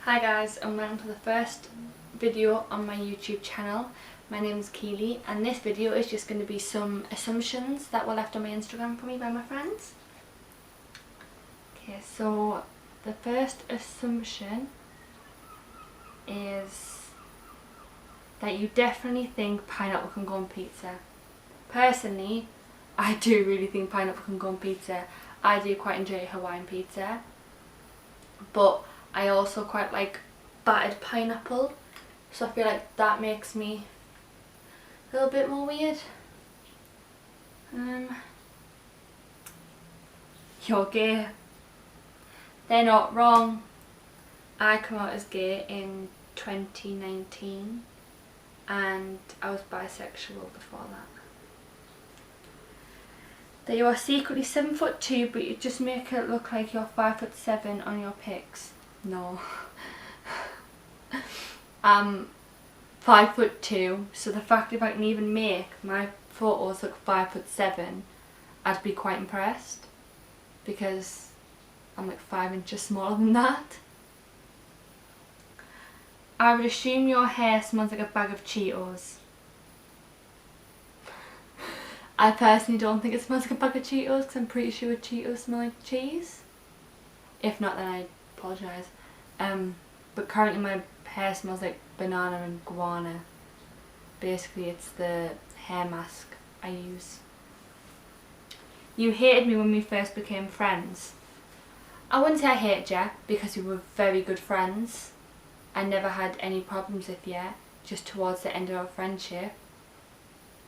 Hi guys, and welcome to the first video on my YouTube channel. My name is Keely, and this video is just going to be some assumptions that were left on my Instagram for me by my friends. Okay, so the first assumption is that you definitely think pineapple can go on pizza. Personally, I do really think pineapple can go on pizza. I do quite enjoy Hawaiian pizza, but I also quite like battered pineapple, so I feel like that makes me a little bit more weird. You're gay. They're not wrong. I came out as gay in 2019 and I was bisexual before that. That you are secretly 7'2", but you just make it look like you're 5'7" on your pics. No. I'm 5'2", so the fact if I can even make my photos look 5'7", I'd be quite impressed, because I'm like 5 inches smaller than that. I would assume your hair smells like a bag of Cheetos. I personally don't think it smells like a bag of Cheetos, because I'm pretty sure Cheetos smell like cheese. If not, then I apologise. But currently my hair smells like banana and guana. Basically it's the hair mask I use. You hated me when we first became friends. I wouldn't say I hated you, because we were very good friends. I never had any problems with you. Just towards the end of our friendship,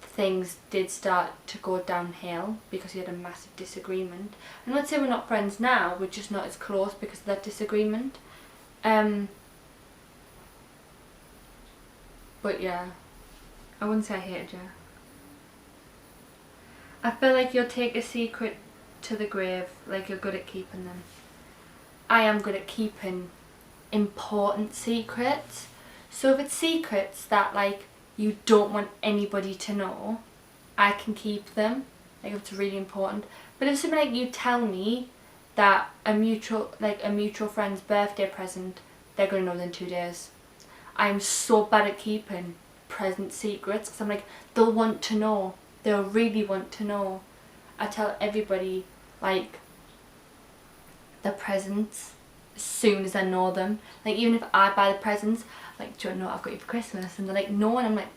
things did start to go downhill because we had a massive disagreement. I'm not saying we're not friends now, we're just not as close because of that disagreement. But yeah, I wouldn't say I hated you. I feel like you'll take a secret to the grave, like you're good at keeping them. I am good at keeping important secrets. So if it's secrets that like you don't want anybody to know, I can keep them, like if it's really important. But if something like you tell me that a mutual friend's birthday present, they're going to know within 2 days. I'm so bad at keeping present secrets, because I'm like, they'll want to know, they'll really want to know. I tell everybody like the presents as soon as I know them. Like even if I buy the presents, like, do you know what I've got you for Christmas? And they're like, no, and I'm like,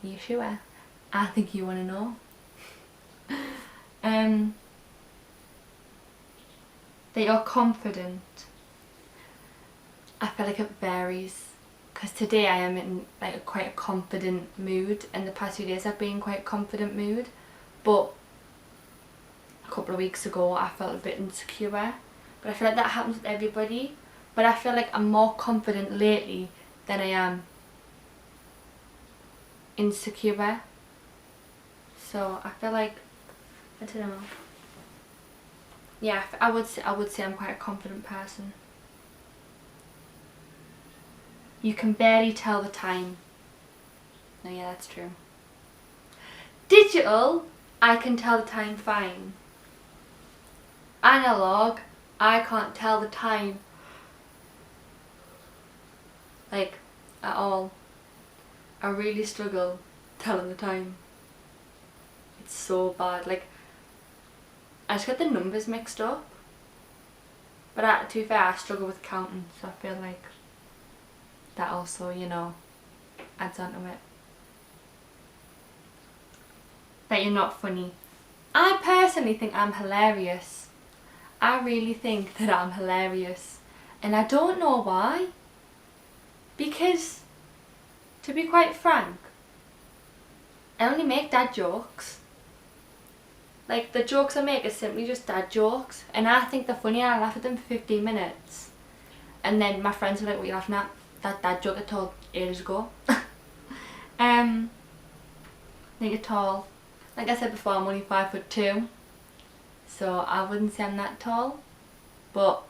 are you sure? I think you want to know. That you're confident. I feel like it varies, because today I am in like quite a confident mood, and the past few days I've been in quite a confident mood, but a couple of weeks ago I felt a bit insecure. But I feel like that happens with everybody, but I feel like I'm more confident lately than I am insecure. So I feel like, I don't know. Yeah, I would say I'm quite a confident person. You can barely tell the time. No, yeah, that's true. Digital, I can tell the time fine. Analog, I can't tell the time, like, at all. I really struggle telling the time. It's so bad. Like, I just get the numbers mixed up. But to be fair, I struggle with counting, so I feel like that also, you know, adds on to it. That you're not funny. I personally think I'm hilarious. I really think that I'm hilarious. And I don't know why. Because, to be quite frank, I only make dad jokes. Like, the jokes I make are simply just dad jokes, and I think they're funny. I laugh at them for 15 minutes. And then my friends are like, what are you laughing at? That dad joke I told ages ago. I think you're tall. Like I said before, I'm only 5'2", so I wouldn't say I'm that tall, but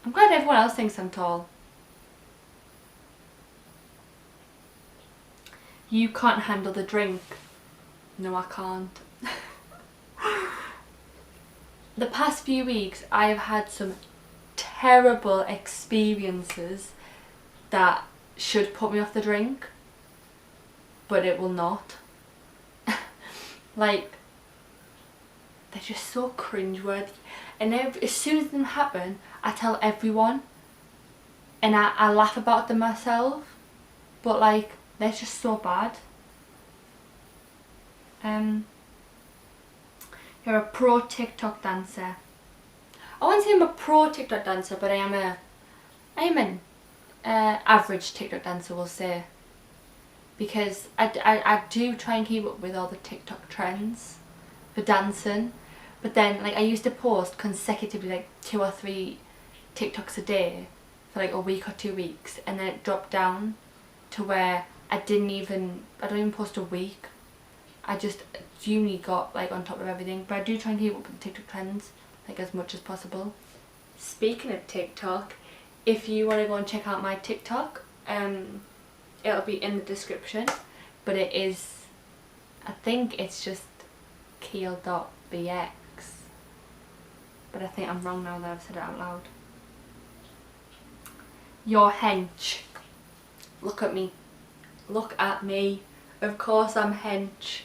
I'm glad everyone else thinks I'm tall. You can't handle the drink. No, I can't. The past few weeks I have had some terrible experiences that should put me off the drink, but it will not. Like, they're just so cringeworthy, and as soon as them happen, I tell everyone, and I laugh about them myself, but like, they're just so bad. You're a pro TikTok dancer. I wouldn't say I'm a pro TikTok dancer, but I am an average TikTok dancer, we'll say, because I do try and keep up with all the TikTok trends for dancing, but then like I used to post consecutively like 2 or 3 TikToks a day for like a week or 2 weeks, and then it dropped down to where I don't even post a week. I just genuinely got like on top of everything, but I do try and keep up with the TikTok trends like as much as possible. Speaking of TikTok, if you want to go and check out my TikTok, it'll be in the description, but it is, I think it's just Keel.bx, but I think I'm wrong now that I've said it out loud. You're hench. Look at me. Look at me. Of course I'm hench.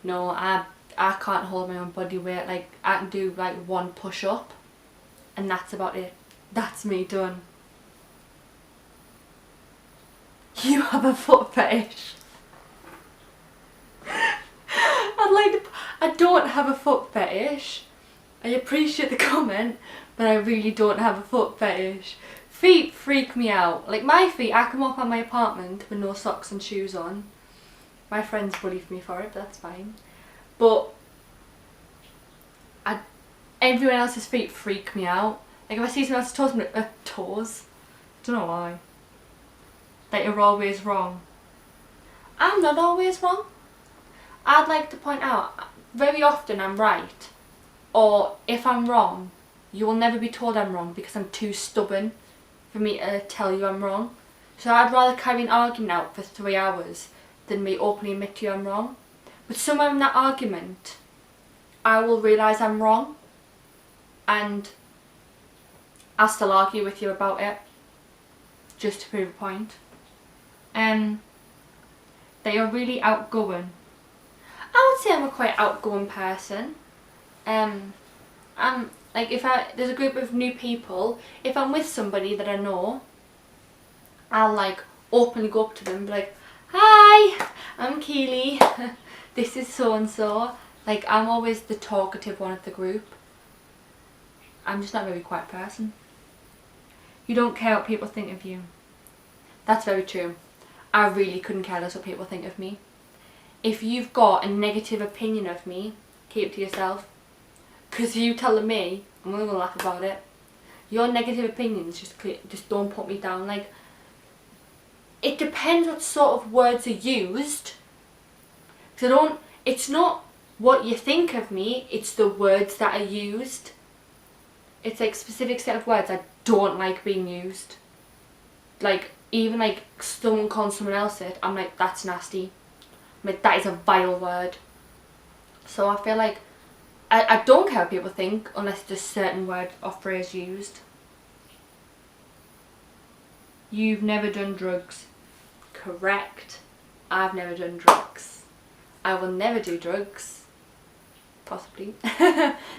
No, I can't hold my own body weight. Like, I can do like 1 push up and that's about it. That's me done. You have a foot fetish. I don't have a foot fetish. I appreciate the comment, but I really don't have a foot fetish. Feet freak me out. Like, my feet, I come up on my apartment with no socks and shoes on. My friends bully me for it, but that's fine. But everyone else's feet freak me out. Like, if I see someone else's toes, I'm like, toes? Don't know why. Like, you're always wrong. I'm not always wrong. I'd like to point out, very often I'm right. Or if I'm wrong, you will never be told I'm wrong because I'm too stubborn for me to tell you I'm wrong. So I'd rather carry an argument out for 3 hours than me openly admit to you I'm wrong. But somewhere in that argument, I will realise I'm wrong, and I'll still argue with you about it, just to prove a point. They are really outgoing. I would say I'm a quite outgoing person. I'm like, there's a group of new people, if I'm with somebody that I know, I'll like openly go up to them and be like, hi, I'm Keely, this is so and so. Like, I'm always the talkative one of the group. I'm just not a very quiet person. You don't care what people think of you. That's very true. I really couldn't care less what people think of me. If you've got a negative opinion of me, keep it to yourself. Because you telling me, I'm going to laugh about it. Your negative opinions, just don't put me down. Like, it depends what sort of words are used. Because it's not what you think of me, it's the words that are used. It's like specific set of words I don't like being used. Like, even like someone calling someone else it, I'm like, that's nasty. I'm like, that is a vile word. So I feel like I don't care what people think unless there's a certain word or phrase used. You've never done drugs. Correct. I've never done drugs. I will never do drugs. Possibly.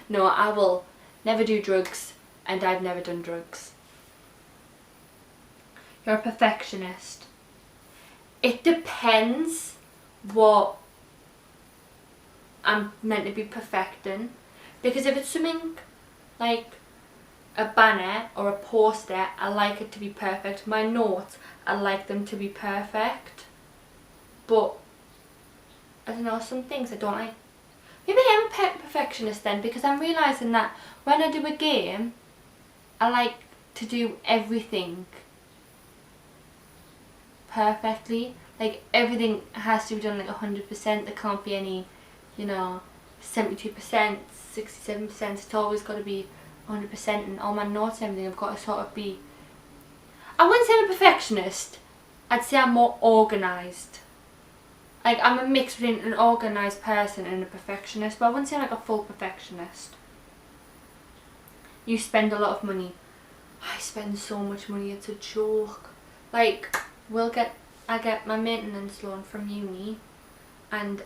No, I will never do drugs, and I've never done drugs. You're a perfectionist. It depends what I'm meant to be perfecting, because if it's something like a banner or a poster, I like it to be perfect. My notes, I like them to be perfect, but I don't know, some things I don't like. Maybe I am a perfectionist then, because I'm realising that when I do a game, I like to do everything perfectly. Like, everything has to be done like 100%. There can't be any, 72%, 67%. It's always got to be 100%, and all my notes and everything have got to sort of be... I wouldn't say I'm a perfectionist. I'd say I'm more organised. Like, I'm a mix between an organised person and a perfectionist, but I wouldn't say I'm like a full perfectionist. You spend a lot of money. I spend so much money, it's a joke. Like, I get my maintenance loan from uni, and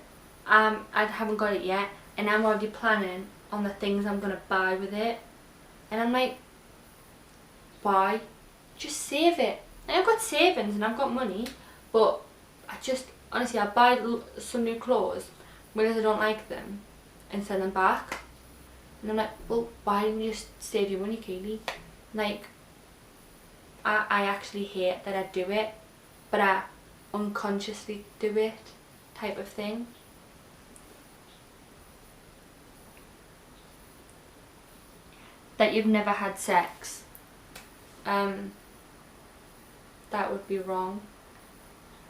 I haven't got it yet, and I'm already planning on the things I'm gonna buy with it, and I'm like, why? Just save it. And I've got savings and I've got money, but I just, honestly, I buy some new clothes, whereas I don't like them, and send them back. And I'm like, well, why didn't you just save your money, Keely? Like, I actually hate that I do it, but I unconsciously do it, type of thing. That you've never had sex. That would be wrong.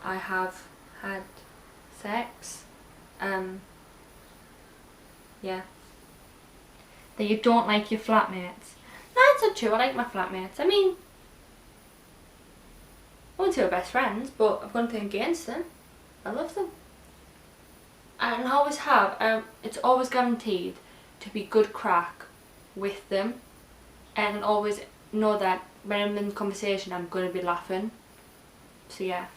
I have had sex. Yeah. That you don't like your flatmates. No, it's not true, I like my flatmates. I mean, I wouldn't say we're best friends, but I've got nothing against them. I love them. And I always have. It's always guaranteed to be good crack with them, and always know that when I'm in conversation I'm going to be laughing. So yeah.